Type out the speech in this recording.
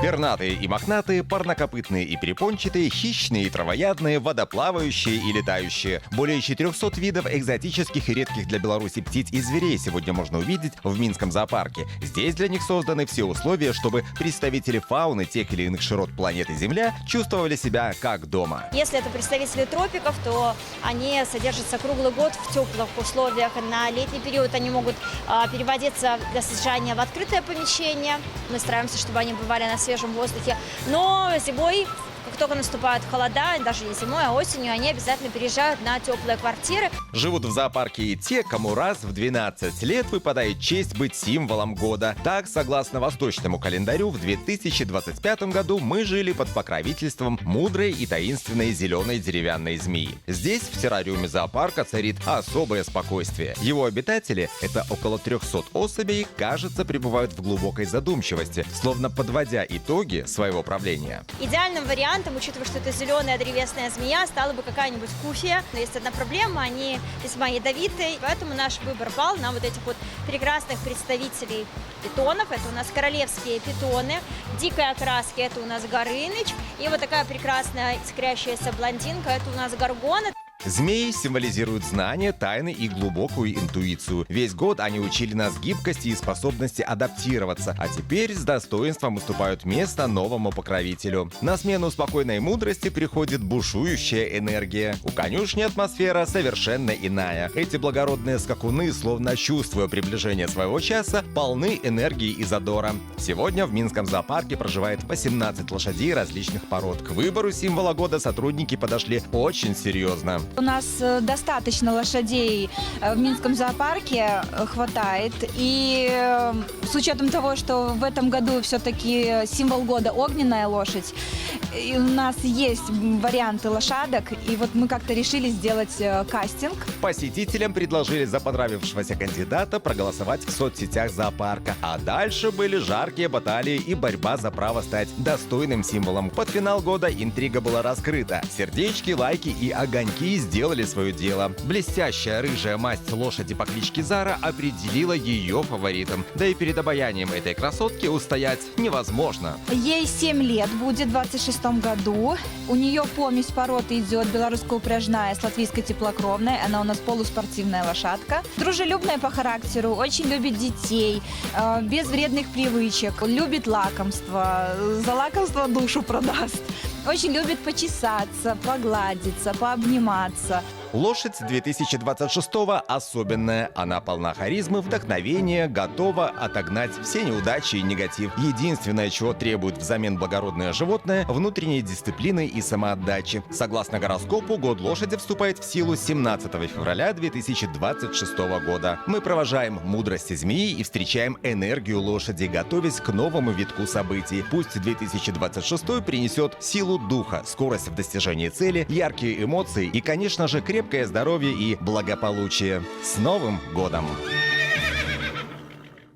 Пернатые и мохнатые, парнокопытные и перепончатые, хищные и травоядные, водоплавающие и летающие. Более 400 видов экзотических и редких для Беларуси птиц и зверей сегодня можно увидеть в Минском зоопарке. Здесь для них созданы все условия, чтобы представители фауны тех или иных широт планеты Земля чувствовали себя как дома. Если это представители тропиков, то они содержатся круглый год в теплых условиях. На летний период они могут переводиться для содержания в открытое помещение. Мы стараемся, чтобы они бывали на свежем воздухе. Но зимой, как только наступают холода, даже не зимой, а осенью, они обязательно переезжают на теплые квартиры. Живут в зоопарке и те, кому раз в 12 лет выпадает честь быть символом года. Так, согласно восточному календарю, в 2025 году мы жили под покровительством мудрой и таинственной зеленой деревянной змеи. Здесь, в террариуме зоопарка, царит особое спокойствие. Его обитатели, это около 300 особей, кажется, пребывают в глубокой задумчивости, словно подводя итоги своего правления. Идеальным вариантом, учитывая, что это зеленая древесная змея, стала бы какая-нибудь куфия. Но есть одна проблема, они весьма ядовитые, поэтому наш выбор пал на вот этих вот прекрасных представителей питонов. Это у нас королевские питоны, дикой окраски это у нас Горыныч, и вот такая прекрасная искрящаяся блондинка, это у нас Горгона. Змеи символизируют знания, тайны и глубокую интуицию. Весь год они учили нас гибкости и способности адаптироваться, а теперь с достоинством уступают место новому покровителю. На смену спокойной мудрости приходит бушующая энергия. У конюшни атмосфера совершенно иная. Эти благородные скакуны, словно чувствуя приближение своего часа, полны энергии и задора. Сегодня в Минском зоопарке проживает 18 лошадей различных пород. К выбору символа года сотрудники подошли очень серьезно. У нас достаточно лошадей в Минском зоопарке, хватает. И с учетом того, что в этом году все-таки символ года огненная лошадь, и у нас есть варианты лошадок, и вот мы как-то решили сделать кастинг. Посетителям предложили за понравившегося кандидата проголосовать в соцсетях зоопарка. А дальше были жаркие баталии и борьба за право стать достойным символом. Под финал года интрига была раскрыта. Сердечки, лайки и огоньки сделали свое дело. Блестящая рыжая масть лошади по кличке Зара определила ее фаворитом. Да и перед обаянием этой красотки устоять невозможно. Ей 7 лет будет в 26 году. У нее помесь пород идет белорусская упряжная с латвийской теплокровной. Она у нас полуспортивная лошадка. Дружелюбная по характеру, очень любит детей, без вредных привычек, любит лакомство, за лакомство душу продаст. Очень любит почесаться, погладиться, пообниматься. Лошадь 2026-го особенная. Она полна харизмы, вдохновения, готова отогнать все неудачи и негатив. Единственное, чего требует взамен благородное животное – внутренней дисциплины и самоотдачи. Согласно гороскопу, год лошади вступает в силу 17 февраля 2026 года. Мы провожаем мудрости змеи и встречаем энергию лошади, готовясь к новому витку событий. Пусть 2026 принесет силу духа, скорость в достижении цели, яркие эмоции и, конечно же, крепкое здоровье и благополучие. С Новым годом!